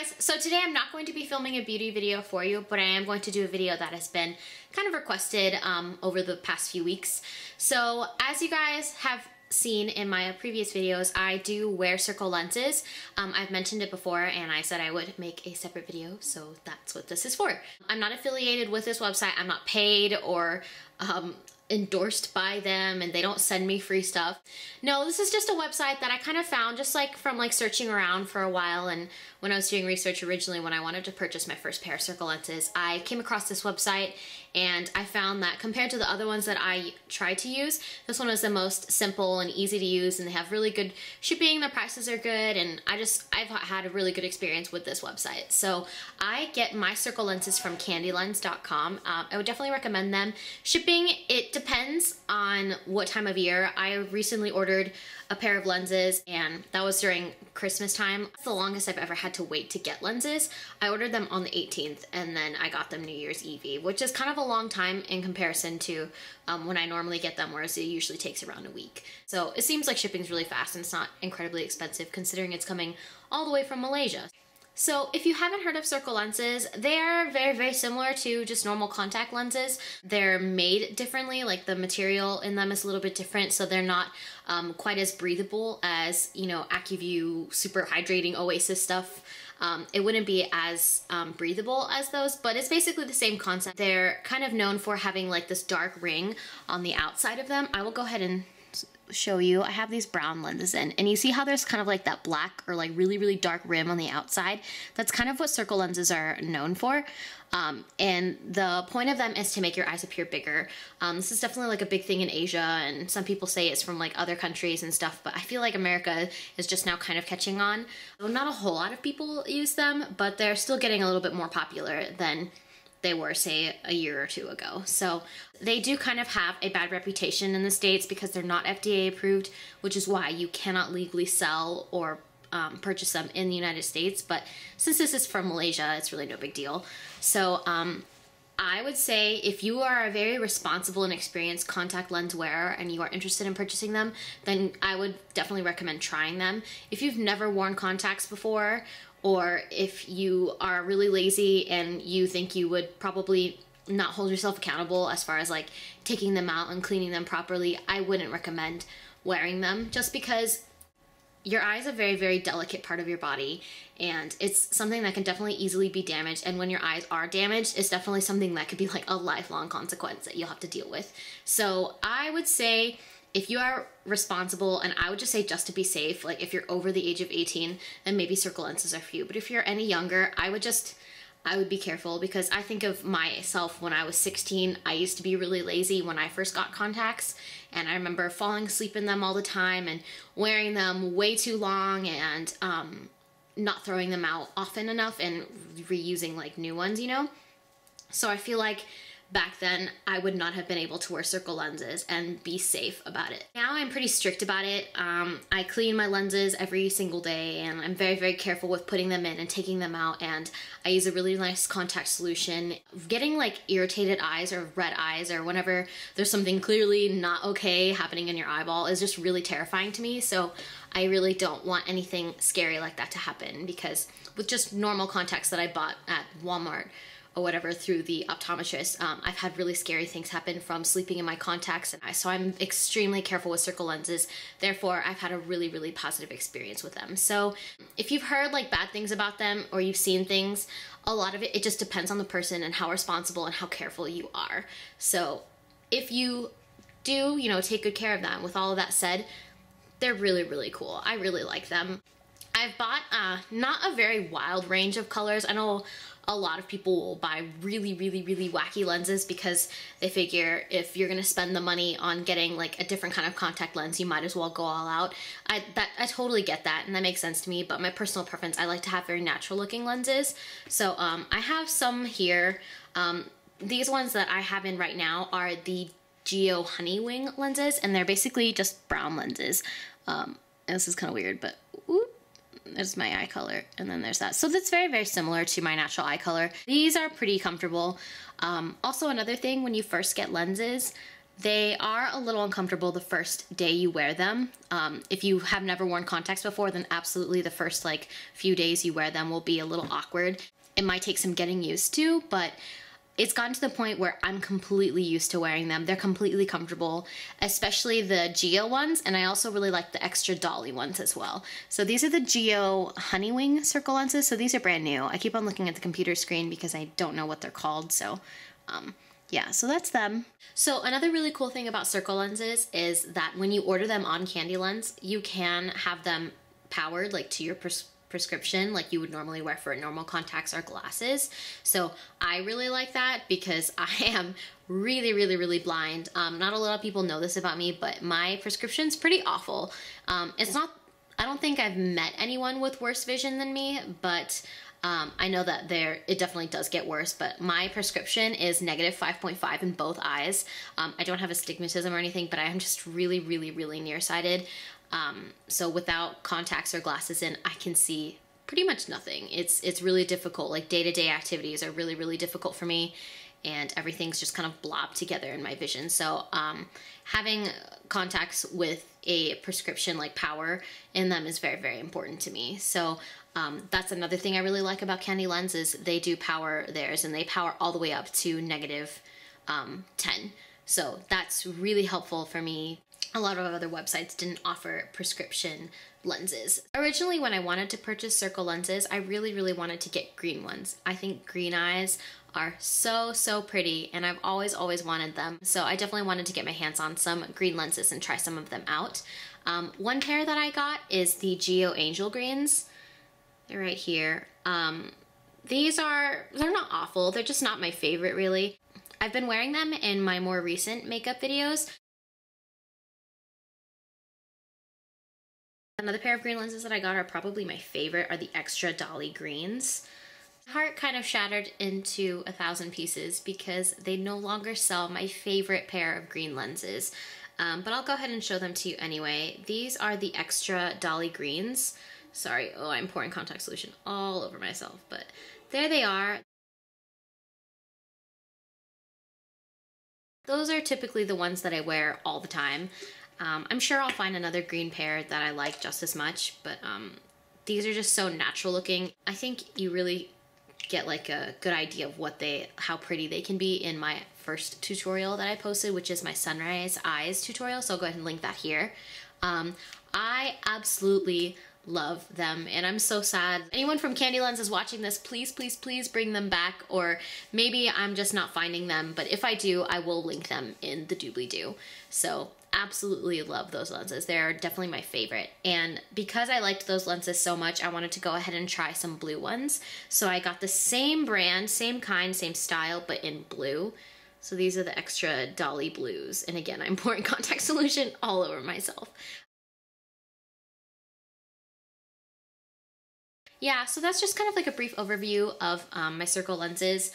guys, so today I'm not going to be filming a beauty video for you, but I am going to do a video that has been kind of requested over the past few weeks. So as you guys have seen in my previous videos, I do wear circle lenses. I've mentioned it before and I said I would make a separate video, so that's what this is for. I'm not affiliated with this website. I'm not paid or endorsed by them, and they don't send me free stuff. No, this is just a website that I kind of found just like from like searching around for a while, and when I was doing research originally when I wanted to purchase my first pair of circle lenses, I came across this website and I found that compared to the other ones that I tried to use, this one is the most simple and easy to use, and they have really good shipping, their prices are good, and I've had a really good experience with this website. So I get my circle lenses from Candylens.com. I would definitely recommend them. Shipping, it depends on what time of year. I recently ordered a pair of lenses and that was during Christmas time. It's the longest I've ever had to wait to get lenses. I ordered them on the 18th and then I got them New Year's Eve, which is kind of a long time in comparison to when I normally get them, whereas it usually takes around a week. So it seems like shipping's really fast and it's not incredibly expensive considering it's coming all the way from Malaysia. So if you haven't heard of circle lenses, they are very, very similar to just normal contact lenses. They're made differently, like the material in them is a little bit different, so they're not quite as breathable as, you know, Acuvue super hydrating Oasys stuff. It wouldn't be as breathable as those, but it's basically the same concept. They're kind of known for having like this dark ring on the outside of them. I will go ahead and show you. I have these brown lenses in, and you see how there's kind of like that black or like really, really dark rim on the outside? That's kind of what circle lenses are known for. And the point of them is to make your eyes appear bigger. This is definitely like a big thing in Asia, and some people say it's from like other countries and stuff, but I feel like America is just now kind of catching on. So not a whole lot of people use them, but they're still getting a little bit more popular than they were, say, a year or two ago. So they do kind of have a bad reputation in the States because they're not FDA approved, which is why you cannot legally sell or purchase them in the United States. But since this is from Malaysia, it's really no big deal. So I would say if you are a very responsible and experienced contact lens wearer and you are interested in purchasing them, then I would definitely recommend trying them. If you've never worn contacts before, or if you are really lazy and you think you would probably not hold yourself accountable as far as like taking them out and cleaning them properly, I wouldn't recommend wearing them, just because your eye is a very, very delicate part of your body, and it's something that can definitely easily be damaged. And when your eyes are damaged, it's definitely something that could be like a lifelong consequence that you'll have to deal with. So I would say if you are responsible, and I would just say just to be safe, like if you're over the age of 18, then maybe circle lenses are for you. But if you're any younger, I would be careful, because I think of myself when I was 16, I used to be really lazy when I first got contacts, and I remember falling asleep in them all the time and wearing them way too long and not throwing them out often enough and reusing like new ones, you know? So I feel like back then I would not have been able to wear circle lenses and be safe about it. Now I'm pretty strict about it. I clean my lenses every single day, and I'm very, very careful with putting them in and taking them out, and I use a really nice contact solution. Getting like irritated eyes or red eyes or whenever there's something clearly not okay happening in your eyeball is just really terrifying to me, so I really don't want anything scary like that to happen, because with just normal contacts that I bought at Walmart or whatever through the optometrist, I've had really scary things happen from sleeping in my contacts, and so I'm extremely careful with circle lenses. Therefore, I've had a really, really positive experience with them. So if you've heard like bad things about them or you've seen things, a lot of it just depends on the person and how responsible and how careful you are. So if you do, you know, take good care of them. With all of that said, they're really, really cool. I really like them. I've bought not a very wild range of colors. I know a lot of people will buy really, really, really wacky lenses because they figure if you're gonna spend the money on getting like a different kind of contact lens, you might as well go all out. I totally get that, and that makes sense to me, but my personal preference, I like to have very natural looking lenses. So I have some here. These ones that I have in right now are the GEO Honeywing lenses, and they're basically just brown lenses. And this is kind of weird, but whoop. There's my eye color, and then there's that. So that's very, very similar to my natural eye color. These are pretty comfortable. Also, another thing, when you first get lenses, They are a little uncomfortable the first day you wear them. If you have never worn contacts before, then absolutely the first like few days you wear them will be a little awkward. It might take some getting used to, but it's gotten to the point where I'm completely used to wearing them. They're completely comfortable, especially the GEO ones, and I also really like the extra Dali ones as well. So these are the GEO Honeywing circle lenses. So these are brand new. I keep on looking at the computer screen because I don't know what they're called. So yeah, so that's them. So another really cool thing about circle lenses is that when you order them on Candylens, you can have them powered like to your prescription like you would normally wear for normal contacts or glasses. So I really like that because I am really blind. Not a lot of people know this about me, but my prescription's pretty awful. It's not, I don't think I've met anyone with worse vision than me, but I know that it definitely does get worse, but my prescription is negative 5.5 in both eyes. I don't have astigmatism or anything, but I am just really nearsighted. So without contacts or glasses in, I can see pretty much nothing. It's really difficult. Like day-to-day activities are really difficult for me, and everything's just kind of blobbed together in my vision. So having contacts with a prescription like power in them is very important to me. So that's another thing I really like about Candylens is they do power theirs, and they power all the way up to negative 10. So that's really helpful for me. A lot of other websites didn't offer prescription lenses. Originally, when I wanted to purchase circle lenses, I really wanted to get green ones. I think green eyes are so pretty, and I've always wanted them. So I definitely wanted to get my hands on some green lenses and try some of them out. One pair that I got is the Geo Angel Greens. They're right here. They're not awful. They're just not my favorite, really. I've been wearing them in my more recent makeup videos. Another pair of green lenses that I got are probably my favorite are the extra Dali greens. My heart kind of shattered into 1,000 pieces because they no longer sell my favorite pair of green lenses. But I'll go ahead and show them to you anyway. These are the extra Dali greens. Sorry, oh, I'm pouring contact solution all over myself, but there they are. Those are typically the ones that I wear all the time. I'm sure I'll find another green pair that I like just as much, but these are just so natural looking. I think you really get like a good idea of how pretty they can be in my first tutorial that I posted, which is my sunrise eyes tutorial. So I'll go ahead and link that here. I absolutely love them, and I'm so sad. Anyone from Candylens is watching this, please bring them back, or maybe I'm just not finding them, but if I do, I will link them in the doobly-doo. So absolutely love those lenses. They're definitely my favorite, and because I liked those lenses so much, I wanted to go ahead and try some blue ones. So I got the same brand, same kind, same style, but in blue. So these are the extra Dali blues, and again, I'm pouring contact solution all over myself. Yeah, so that's just kind of like a brief overview of my circle lenses.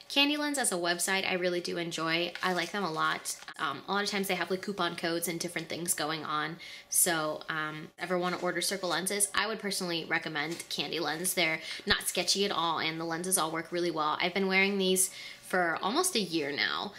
Candylens as a website, I really do enjoy. I like them a lot. A lot of times they have like coupon codes and different things going on. So ever want to order circle lenses, I would personally recommend Candylens. They're not sketchy at all, and the lenses all work really well. I've been wearing these for almost a year now.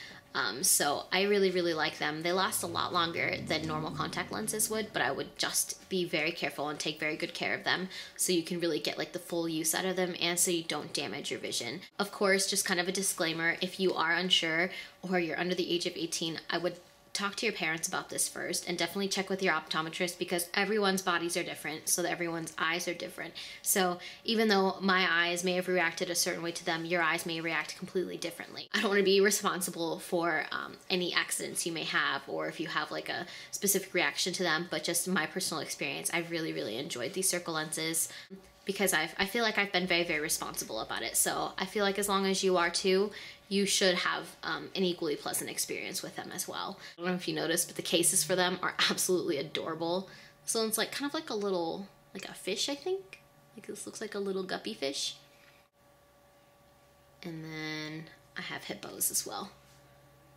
So I really like them. They last a lot longer than normal contact lenses would, but I would just be very careful and take very good care of them so you can really get like the full use out of them, and so you don't damage your vision. Of course, just kind of a disclaimer, if you are unsure or you're under the age of 18, I would talk to your parents about this first, and definitely check with your optometrist, because everyone's bodies are different, so that everyone's eyes are different. So even though my eyes may have reacted a certain way to them, your eyes may react completely differently. I don't want to be responsible for any accidents you may have, or if you have like a specific reaction to them, but just my personal experience, I've really enjoyed these circle lenses, because I feel like I've been very responsible about it. So I feel like as long as you are too, you should have an equally pleasant experience with them as well. I don't know if you noticed, but the cases for them are absolutely adorable. So it's like kind of like a little, like a fish, I think. Like this looks like a little guppy fish. And then I have hippos as well.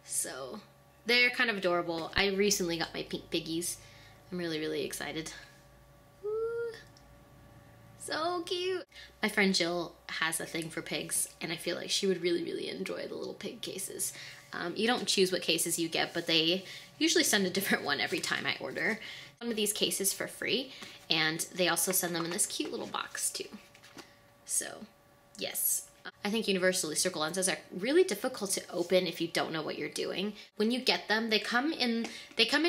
So they're kind of adorable. I recently got my pink piggies. I'm really excited. So cute. My friend Jill has a thing for pigs, and I feel like she would really, really enjoy the little pig cases. You don't choose what cases you get, but they usually send a different one every time I order one of these cases for free, and they also send them in this cute little box too. So, yes. I think universally circle lenses are really difficult to open if you don't know what you're doing. When you get them, they come in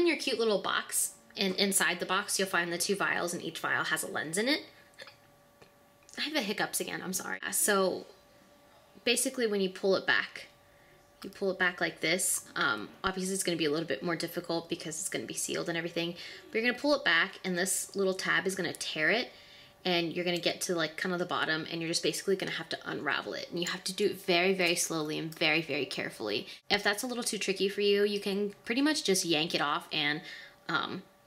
your cute little box, and inside the box you'll find the 2 vials, and each vial has a lens in it. I have the hiccups again, I'm sorry. So basically when you pull it back like this. Obviously it's going to be a little bit more difficult because it's going to be sealed and everything, but you're going to pull it back, and this little tab is going to tear it, and you're going to get to like kind of the bottom, and you're just basically going to have to unravel it, and you have to do it very, very slowly and very, very carefully. If that's a little too tricky for you, you can pretty much just yank it off and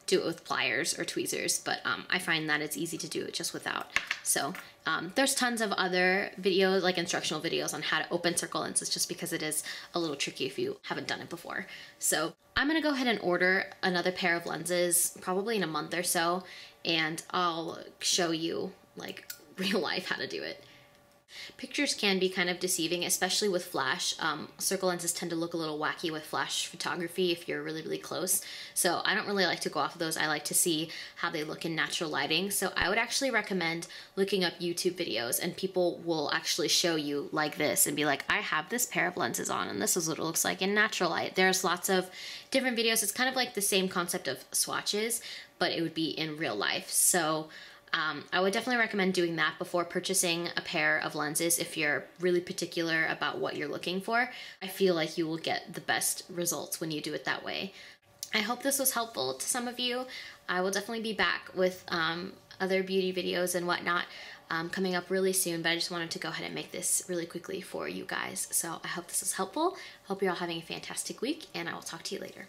do it with pliers or tweezers, but I find that it's easy to do it just without. So there's tons of other videos, like instructional videos on how to open circle lenses, just because it is a little tricky if you haven't done it before. So I'm gonna go ahead and order another pair of lenses probably in a month or so, and I'll show you like real life how to do it. Pictures can be kind of deceiving, especially with flash. Circle lenses tend to look a little wacky with flash photography if you're really, really close. So I don't really like to go off of those. I like to see how they look in natural lighting. So I would actually recommend looking up YouTube videos, and people will actually show you like this and be like, I have this pair of lenses on, and this is what it looks like in natural light. There's lots of different videos. It's kind of like the same concept of swatches, but it would be in real life. So I would definitely recommend doing that before purchasing a pair of lenses if you're really particular about what you're looking for. I feel like you will get the best results when you do it that way. I hope this was helpful to some of you. I will definitely be back with other beauty videos and whatnot coming up really soon, but I just wanted to go ahead and make this really quickly for you guys. So I hope this was helpful. Hope you're all having a fantastic week, and I will talk to you later.